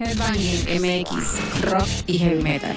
Headbanging MX, rock y heavy metal.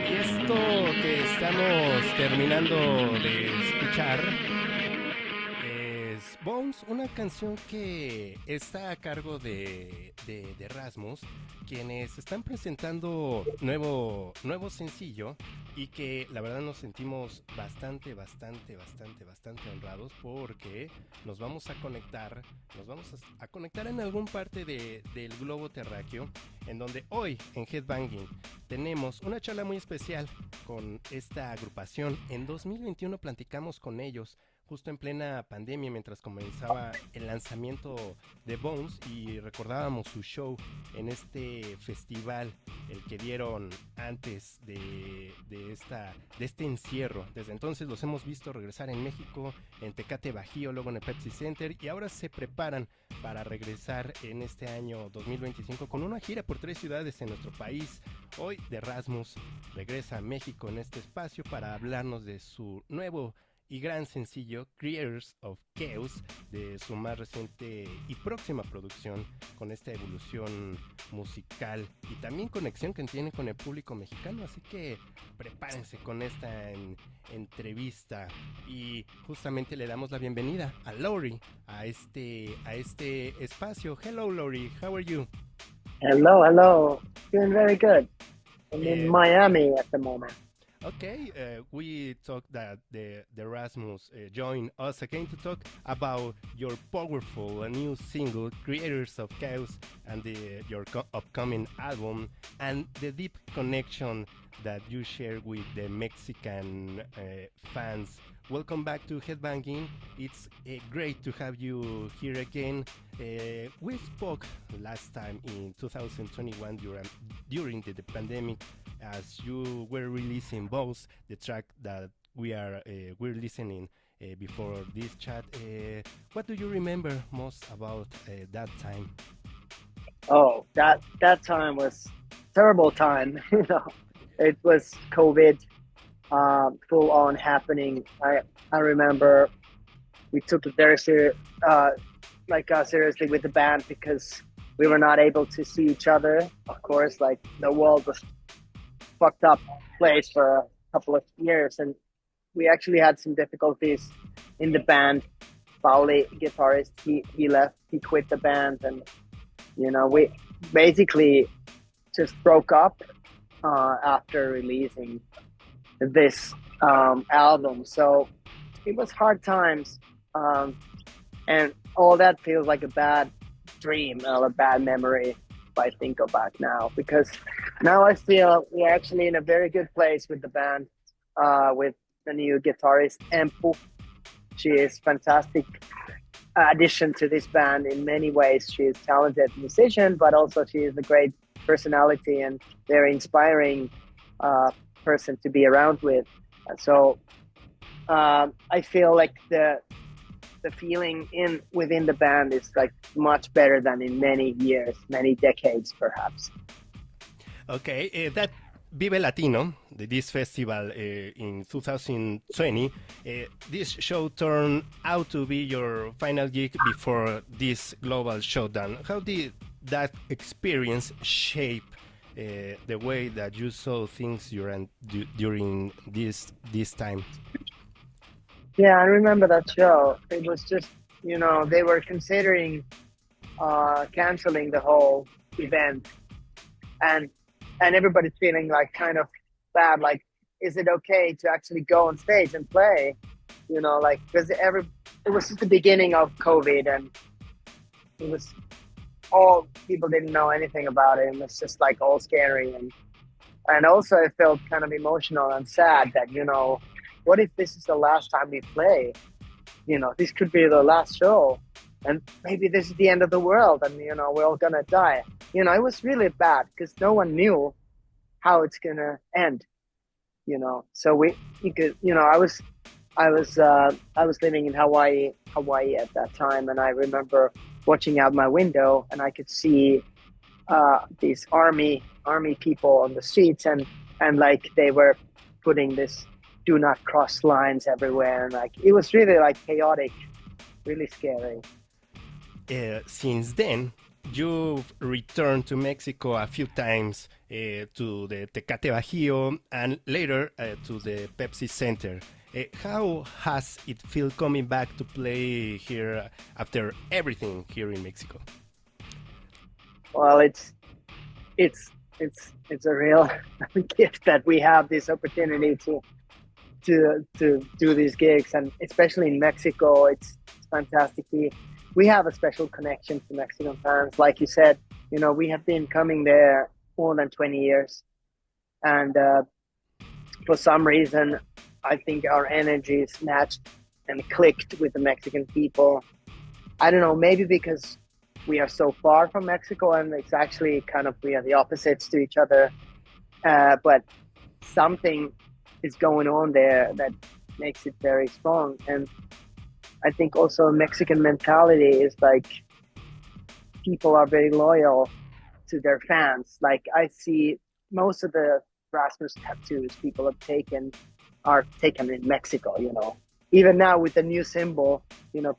Y esto que estamos terminando de escuchar es Bones, una canción que está a cargo de Rasmus, quienes están presentando nuevo sencillo y que la verdad nos sentimos bastante honrados porque nos vamos a conectar en algún parte del globo terráqueo, en donde hoy en Headbanging tenemos una charla muy especial con esta agrupación. En 2021 platicamos con ellos justo en plena pandemia mientras comenzaba el lanzamiento de Bones y recordábamos su show en este festival, el que dieron antes de este encierro. Desde entonces los hemos visto regresar en México, en Tecate Bajío, luego en el Pepsi Center, y ahora se preparan para regresar en este año 2025 con una gira por 3 ciudades en nuestro país. Hoy de Rasmus regresa a México en este espacio para hablarnos de su nuevo y gran sencillo Creators of Chaos, de su más reciente y próxima producción, con esta evolución musical y también conexión que tiene con el público mexicano. Así que prepárense con esta entrevista y justamente le damos la bienvenida a Lauri a este espacio. Hello Lauri, how are you? Hello. Doing very good. I'm in Miami at the moment. Okay, we talked that the Rasmus joined us again to talk about your powerful new single, Creators of Chaos, and your upcoming album, and the deep connection that you share with the Mexican fans. Welcome back to Headbanging. It's great to have you here again. We spoke last time in 2021 during the pandemic, as you were releasing both the track that we're listening before this chat. What do you remember most about that time? Oh, that time was terrible time. It was COVID, full on happening. I remember we took it very seriously with the band because we were not able to see each other. Of course, like the world was fucked up place for a couple of years, and we actually had some difficulties in the band. Pauli, guitarist, he left, he quit the band, and we basically just broke up after releasing this album. So it was hard times, and all that feels like a bad dream or a bad memory if I think back now, because now I feel we're actually in a very good place with the band, with the new guitarist Empu. She is fantastic addition to this band in many ways. She is a talented musician, but also she is a great personality and very inspiring person to be around with. So I feel like the feeling within the band is like much better than in many years, many decades perhaps. Okay, that Vive Latino, this festival in 2020, this show turned out to be your final gig before this global shutdown. How did that experience shape the way that you saw things during this time? Yeah, I remember that show. It was just, they were considering canceling the whole event, and everybody's feeling like kind of bad, like, is it okay to actually go on stage and play? Because it was just the beginning of COVID, and it was all people didn't know anything about it, and it's just like all scary, and also I felt kind of emotional and sad that what if this is the last time we play? This could be the last show, and maybe this is the end of the world, and we're all gonna die. It was really bad because no one knew how it's gonna end. So I was living in Hawaii at that time, and I remember watching out my window, and I could see these army people on the streets, and like they were putting this "do not cross" lines everywhere, and like it was really like chaotic, really scary. since then, you've returned to Mexico a few times to the Tecate Bajío and later to the Pepsi Center. How has it feel coming back to play here after everything here in Mexico? Well, it's a real gift that we have this opportunity to do these gigs, and especially in Mexico, it's fantastic. We have a special connection to Mexican fans. Like you said, we have been coming there more than 20 years, and for some reason, I think our energies matched and clicked with the Mexican people. I don't know, maybe because we are so far from Mexico, and it's actually kind of, we are the opposites to each other. But something is going on there that makes it very strong. And I think also Mexican mentality is like, people are very loyal to their fans. Like, I see most of the Rasmus tattoos people have taken are taken in Mexico, Even now with the new symbol,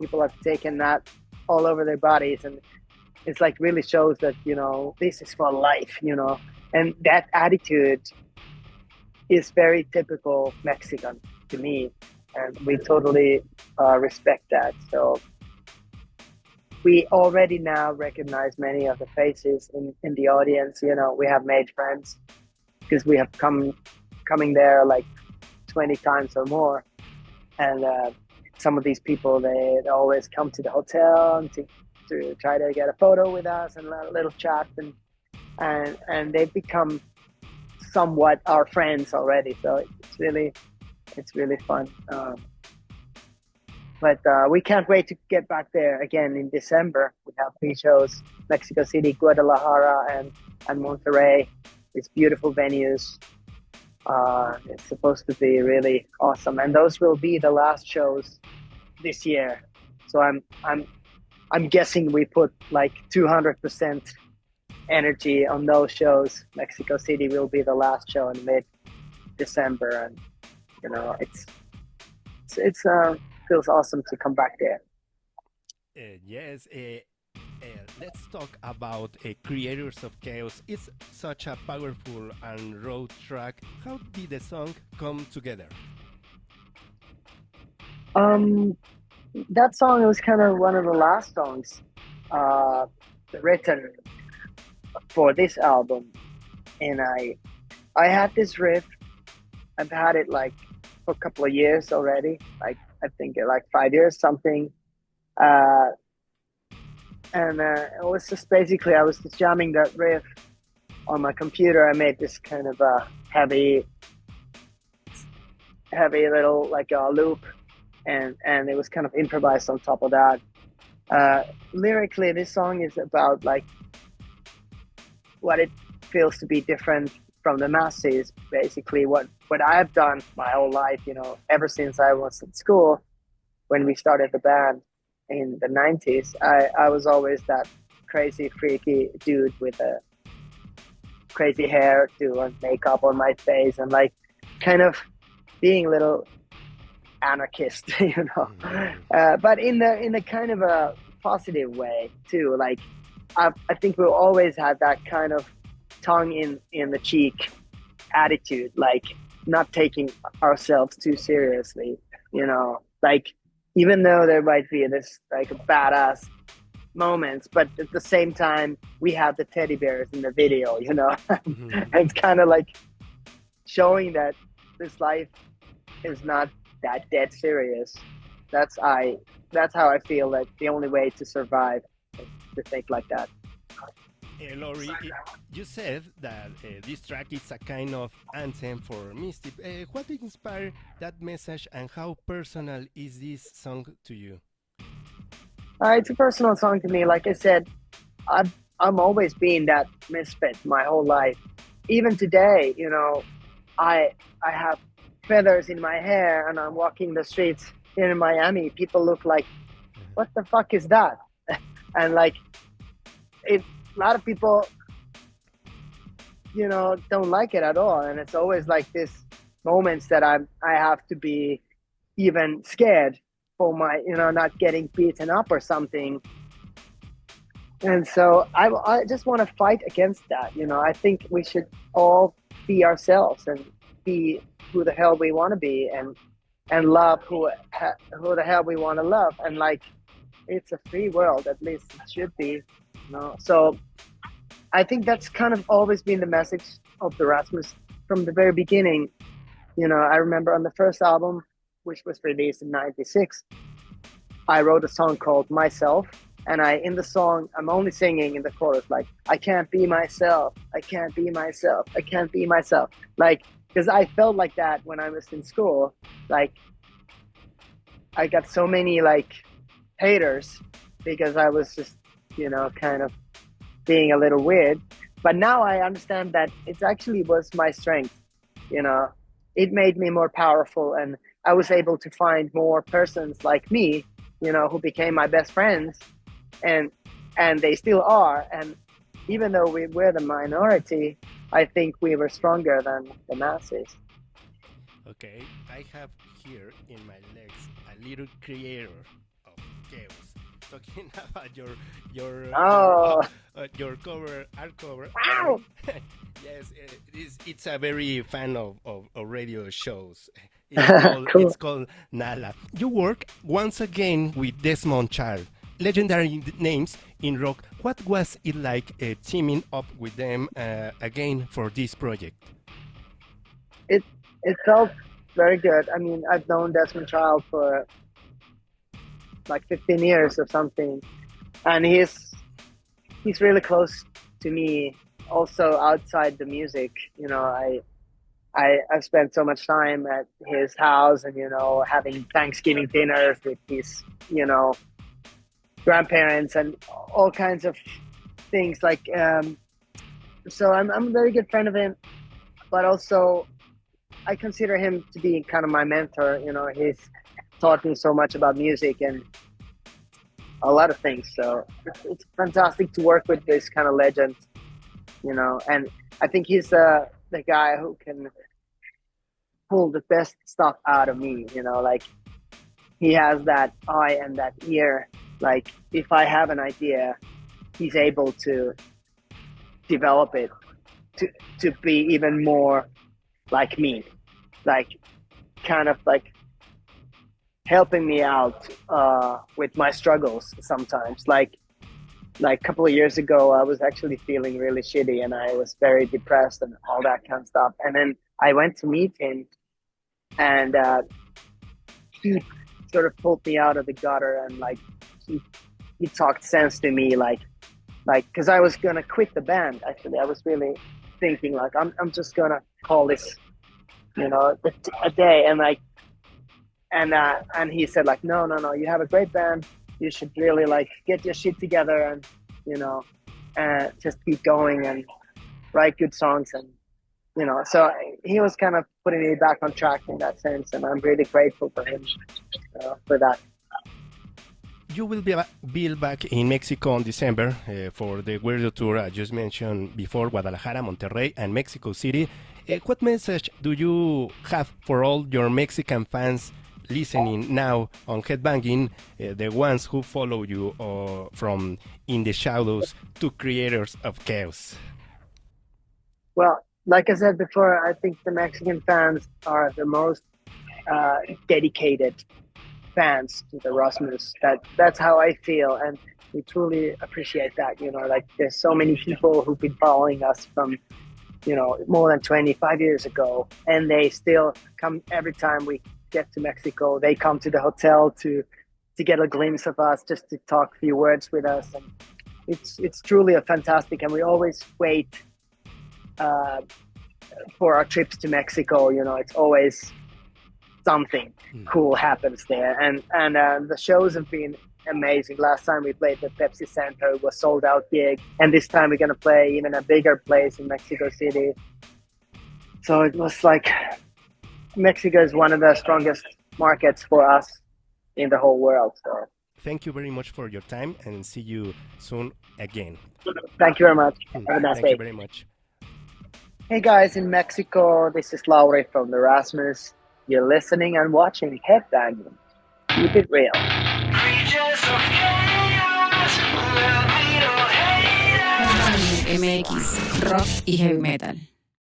people have taken that all over their bodies, and it's like really shows that, this is for life, and that attitude is very typical Mexican to me, and we totally respect that. So we already now recognize many of the faces in the audience. We have made friends because we have coming there like 20 times or more, and some of these people, they always come to the hotel to try to get a photo with us and a little chat, and they've become somewhat our friends already. So it's really fun. But we can't wait to get back there again in December. We have 3 shows: Mexico City, Guadalajara, and Monterrey. These beautiful venues. It's supposed to be really awesome, and those will be the last shows this year. So I'm guessing we put like 200% energy on those shows. Mexico City will be the last show in mid-December, and it's feels awesome to come back there. Yes. Let's talk about Creators of Chaos. It's such a powerful and raw track. How did the song come together? That song was kind of one of the last songs written for this album, and I had this riff. I've had it like for a couple of years already, like I think like 5 years something, and it was just basically, I was just jamming that riff on my computer. I made this kind of a heavy little like a loop, and it was kind of improvised on top of that. Lyrically, this song is about like what it feels to be different from the masses. Basically, what I've done my whole life, ever since I was in school, when we started the band in the 90s, I was always that crazy, freaky dude with a crazy hairdo and makeup on my face, and like kind of being a little anarchist, but in the kind of a positive way too. Like I think we always had that kind of tongue in the cheek attitude, like not taking ourselves too seriously, like even though there might be this like badass moments, but at the same time we have the teddy bears in the video, Mm-hmm. It's kind of like showing that this life is not that dead serious. That's how I feel like the only way to survive is to think like that. Lauri, you said that this track is a kind of anthem for Misty. What inspired that message, and how personal is this song to you? It's a personal song to me. Like I said, I'm always been that misfit my whole life. Even today, I have feathers in my hair, and I'm walking the streets here in Miami. People look like, what the fuck is that? And like, a lot of people, don't like it at all. And it's always like this moments that I have to be even scared for my, not getting beaten up or something. And so I just want to fight against that. I think we should all be ourselves and be who the hell we want to be, and love who the hell we want to love. And like, it's a free world, at least it should be. So I think that's kind of always been the message of the Rasmus from the very beginning. I remember on the first album, which was released in '96, I wrote a song called Myself. And in the song, I'm only singing in the chorus, like, I can't be myself, I can't be myself, I can't be myself. Like, because I felt like that when I was in school. Like, I got so many, like, haters because I was just, kind of being a little weird. But now I understand that it actually was my strength. It made me more powerful, and I was able to find more persons like me, who became my best friends. And they still are. And even though we were the minority, I think we were stronger than the masses. Okay, I have here in my legs a little creator of chaos talking about your cover, art cover. Wow! Yes, it's a very fan of radio shows. Cool. It's called Nala. You work once again with Desmond Child, legendary names in rock. What was it like teaming up with them again for this project? It felt very good. I mean, I've known Desmond Child for like 15 years or something, and he's really close to me. Also outside the music, I've spent so much time at his house, and having Thanksgiving dinners with his grandparents and all kinds of things. Like, so I'm a very good friend of him, but also I consider him to be kind of my mentor. He's taught me so much about music and a lot of things. So it's fantastic to work with this kind of legend, and I think he's the guy who can pull the best stuff out of me. Like, he has that eye and that ear. Like, if I have an idea, he's able to develop it to be even more like me, like, kind of like helping me out with my struggles sometimes. Like a couple of years ago, I was actually feeling really shitty, and I was very depressed and all that kind of stuff. And then I went to meet him, and he sort of pulled me out of the gutter, and like, he talked sense to me, like, because I was gonna quit the band. Actually, I was really thinking, like, I'm just gonna call this, a day. And like, and he said, like, no, you have a great band. You should really, like, get your shit together and just keep going and write good songs. And so he was kind of putting me back on track in that sense, and I'm really grateful for him for that. You will be back in Mexico in December for the Weirdo Tour I just mentioned before, Guadalajara, Monterrey, and Mexico City. What message do you have for all your Mexican fans listening now on Headbanging, the ones who follow you from In the Shadows to creators of chaos? Well, like I said before, I think the Mexican fans are the most dedicated fans to the Rasmus. That's how I feel, and we truly appreciate that. Like, there's so many people who've been following us from more than 25 years ago, and they still come every time we get to Mexico. They come to the hotel to get a glimpse of us, just to talk a few words with us, and it's truly a fantastic. And we always wait for our trips to Mexico. It's always something cool happens there, and the shows have been amazing. Last time we played the Pepsi Center, it was sold out gig, and this time we're gonna play even a bigger place in Mexico City. So it was like, Mexico is one of the strongest markets for us in the whole world. So thank you very much for your time, and see you soon again. Thank you very much. Have a nice Thank day. you very much. Hey guys in Mexico, this is Lauri from the Rasmus. You're listening and watching Headbanging. Keep it real. Creatures of chaos, will be your MX, rock y heavy metal.